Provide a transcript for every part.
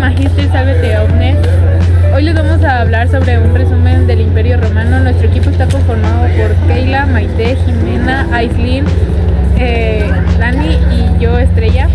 Magistris Salvete Omnes. Hoy les vamos a hablar sobre un resumen del Imperio Romano. Nuestro equipo está conformado por Keila, Maite, Jimena, Aislinn, Dani y yo, Estrella.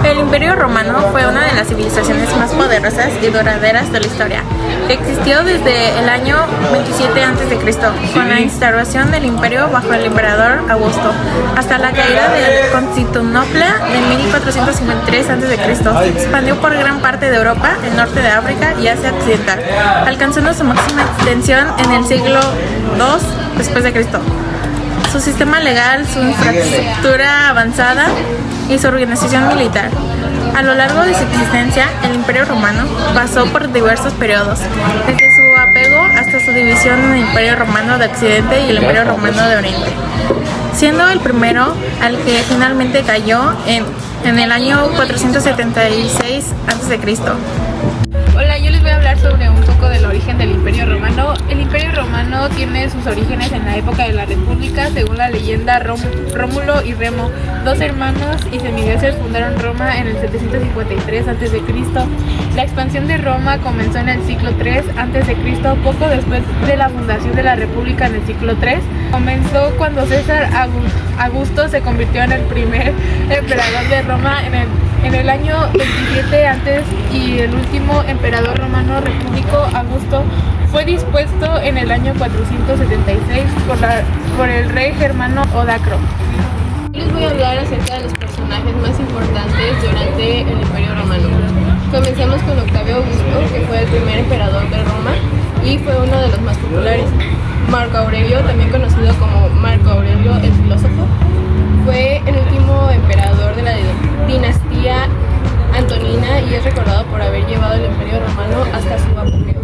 El Imperio Romano fue una de las civilizaciones más poderosas y duraderas de la historia. Existió desde el año 27 a.C., con la instauración del imperio bajo el emperador Augusto, hasta la caída de Constantinopla en 1453 a.C. Se expandió por gran parte de Europa, el norte de África y Asia Occidental, alcanzando su máxima extensión en el siglo II después de Cristo. Su sistema legal, su infraestructura avanzada y su organización militar. A lo largo de su existencia, el Imperio Romano pasó por diversos periodos, desde su apego hasta su división en el Imperio Romano de Occidente y el Imperio Romano de Oriente, siendo el primero al que finalmente cayó en el año 476 a.C. Hola, yo les voy a hablar sobre un poco del origen del Imperio Romano. El Imperio Romano tiene sus orígenes en la época de la República. Según la leyenda, Rómulo y Remo, dos hermanos y semidioses, fundaron Roma en el 753 a.C. La expansión de Roma comenzó en el siglo III a.C., poco después de la fundación de la República en el siglo III. Comenzó cuando César Augusto se convirtió en el primer emperador de Roma en el año 27 antes, y el último emperador romano repúblico, Augusto, fue dispuesto en el año 476 por el rey germano Odacro. Les voy a hablar acerca de los personajes más importantes durante el Imperio Romano. Comencemos con Octavio Augusto, que fue el primer emperador de Roma y fue uno de los más populares. Marco Aurelio, también conocido como Marco Aurelio el filósofo, fue el último emperador de la dinastía Antonina y es recordado por haber llevado el Imperio Romano hasta su apogeo.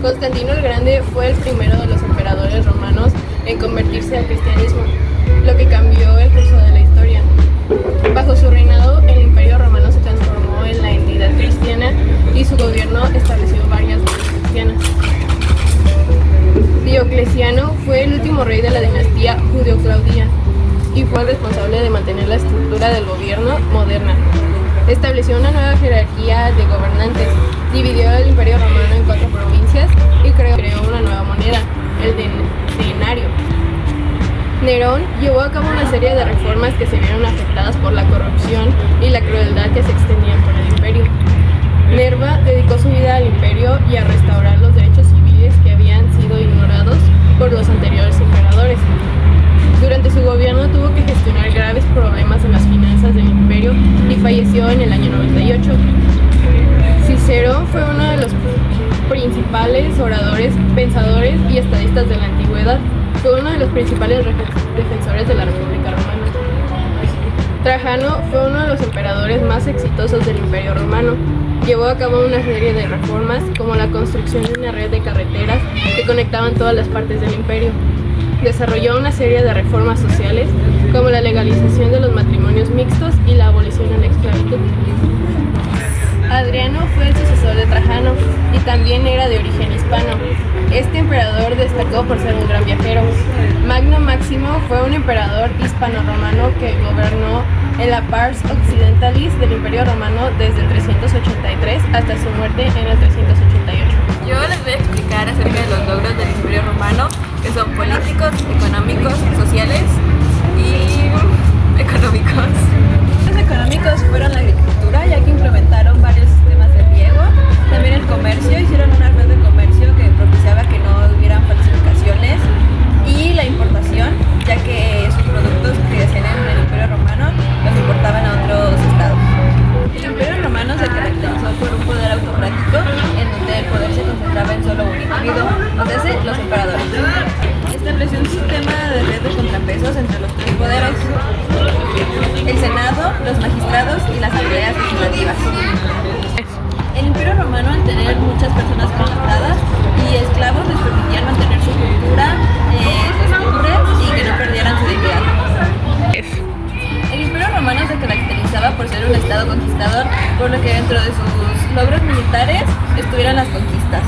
Constantino el Grande fue el primero de los emperadores romanos en convertirse al cristianismo, lo que cambió el curso de la historia. Bajo su reinado, el Imperio Romano se transformó en la entidad cristiana y su gobierno estableció varias leyes cristianas. Diocleciano fue el último rey de la dinastía Judeo-Claudia y fue el responsable de mantener la estructura del gobierno moderna. Estableció una nueva jerarquía de gobernantes, dividió el Imperio Romano en 4 provincias y creó una nueva moneda, el denario. Nerón llevó a cabo una serie de reformas que se vieron afectadas por la corrupción y la crueldad que se extendían por el imperio. Nerva dedicó su vida al imperio y a restaurar los derechos civiles que habían sido ignorados por los anteriores emperadores. Durante su gobierno tuvo que gestionar graves problemas en las finanzas del imperio y falleció en el año 98. Cicero fue uno de los principales oradores, pensadores y estadistas de la antigüedad. Fue uno de los principales defensores de la República Romana. Trajano fue uno de los emperadores más exitosos del Imperio Romano. Llevó a cabo una serie de reformas, como la construcción de una red de carreteras que conectaban todas las partes del imperio. Desarrolló una serie de reformas sociales, como la legalización de los matrimonios mixtos y la abolición de la esclavitud. Adriano fue el sucesor de Trajano y también era de origen hispano. Este emperador destacó por ser un gran viajero. Magno Máximo fue un emperador hispano-romano que gobernó en la Pars Occidentalis del Imperio Romano desde el 383 hasta su muerte en el 388. Yo les voy a explicar acerca de los logros del Imperio Romano, que son políticos, económicos, sociales y económicos. Los económicos fueron la agricultura, ya que implementaron varios sistemas de riego. También el comercio, hicieron una red de comercio que propiciaba que no hubieran falsificaciones. Y la importación, ya que sus productos que hacían en el Imperio Romano los importaban a otros estados. El Imperio Romano se caracterizó por un poder autocrático, en donde el poder se concentraba en solo un individuo, o sea, los emperadores. Estableció un sistema de red de contrapesos entre los 3 poderes: el Senado, los magistrados y las asambleas legislativas. El Imperio Romano, al tener muchas personas contratadas y esclavos, les permitía mantener su cultura, costumbres y que no perdieran su dignidad. El Imperio Romano se caracterizaba por ser un estado conquistador, por lo que dentro de sus logros militares estuvieron las conquistas.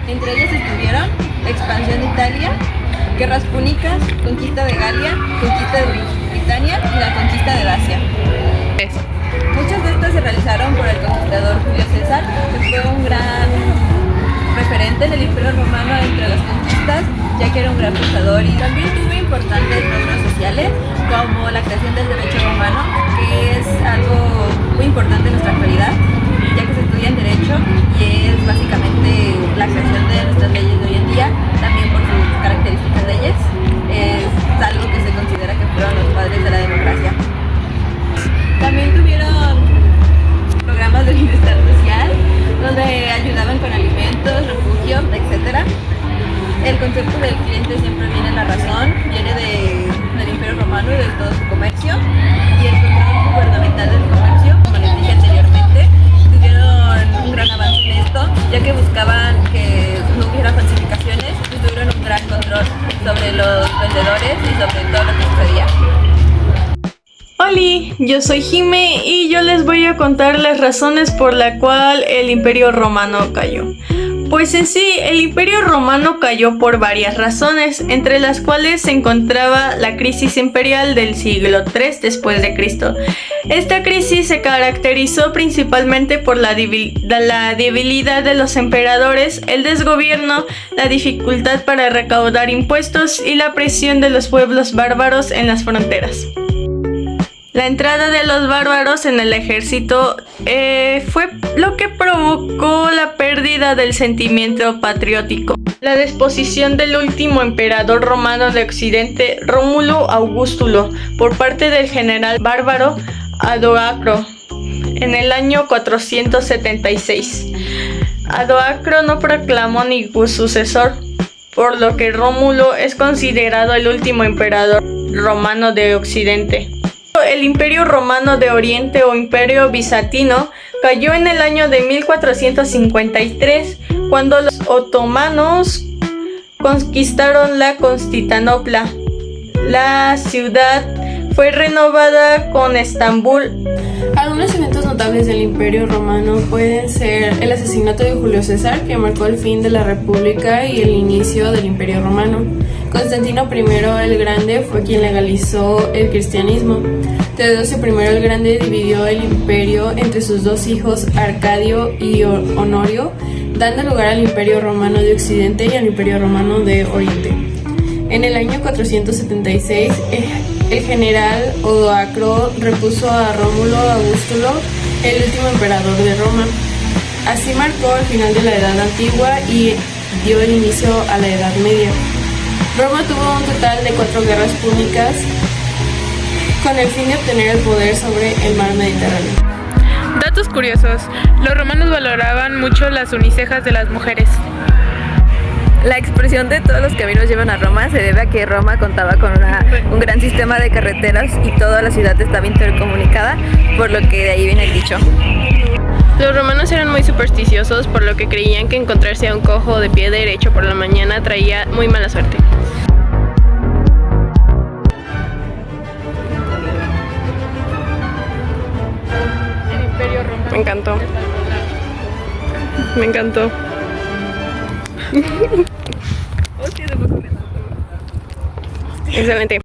Entre ellas estuvieron expansión de Italia, guerras púnicas, conquista de Galia, conquista de Britania y la conquista de Dacia. Muchas de importante en el Imperio Romano entre las conquistas, ya que era un gran pensador y también tuvo importantes logros sociales, como la creación del derecho romano, que es algo muy importante en nuestra actualidad, ya que se estudia en derecho y es básicamente la creación de nuestras leyes de hoy en día, también por sus características leyes, es algo que se considera que fueron los padres de la democracia. También tuvieron programas de bienestar social, donde ayudaban con alimentos, refugio, etc. El concepto del cliente siempre viene en la razón, viene del Imperio Romano y de todo su comercio, y el control gubernamental del comercio, como les dije anteriormente, tuvieron un gran avance en esto, ya que buscaban que no hubiera falsificaciones y tuvieron un gran control sobre los vendedores y sobre todo lo que sucedía. Hola, yo soy Jime y yo les voy a contar las razones por la cual el Imperio Romano cayó. Pues en sí, el Imperio Romano cayó por varias razones, entre las cuales se encontraba la crisis imperial del siglo III después de Cristo. Esta crisis se caracterizó principalmente por la debilidad de los emperadores, el desgobierno, la dificultad para recaudar impuestos y la presión de los pueblos bárbaros en las fronteras. La entrada de los bárbaros en el ejército fue lo que provocó la pérdida del sentimiento patriótico. La disposición del último emperador romano de Occidente, Rómulo Augustulo, por parte del general bárbaro Odoacro, en el año 476. Odoacro no proclamó ningún sucesor, por lo que Rómulo es considerado el último emperador romano de Occidente. El Imperio Romano de Oriente o Imperio Bizantino cayó en el año de 1453, cuando los otomanos conquistaron la Constantinopla. La ciudad fue renovada con Estambul. Algunos eventos notables del Imperio Romano pueden ser el asesinato de Julio César, que marcó el fin de la República y el inicio del Imperio Romano. Constantino I el Grande fue quien legalizó el cristianismo. Teodosio I el Grande dividió el imperio entre sus dos hijos Arcadio y Honorio, dando lugar al Imperio Romano de Occidente y al Imperio Romano de Oriente. En el año 476, el general Odoacro repuso a Rómulo Augustulo, el último emperador de Roma. Así marcó el final de la Edad Antigua y dio el inicio a la Edad Media. Roma tuvo un total de 4 guerras púnicas con el fin de obtener el poder sobre el mar Mediterráneo. Datos curiosos. Los romanos valoraban mucho las unicejas de las mujeres. La expresión de todos los caminos llevan a Roma se debe a que Roma contaba con un gran sistema de carreteras y toda la ciudad estaba intercomunicada, por lo que de ahí viene el dicho. Los romanos eran muy supersticiosos, por lo que creían que encontrarse a un cojo de pie derecho por la mañana traía muy mala suerte. El Imperio Romano. Me encantó. Me encantó. Excelente.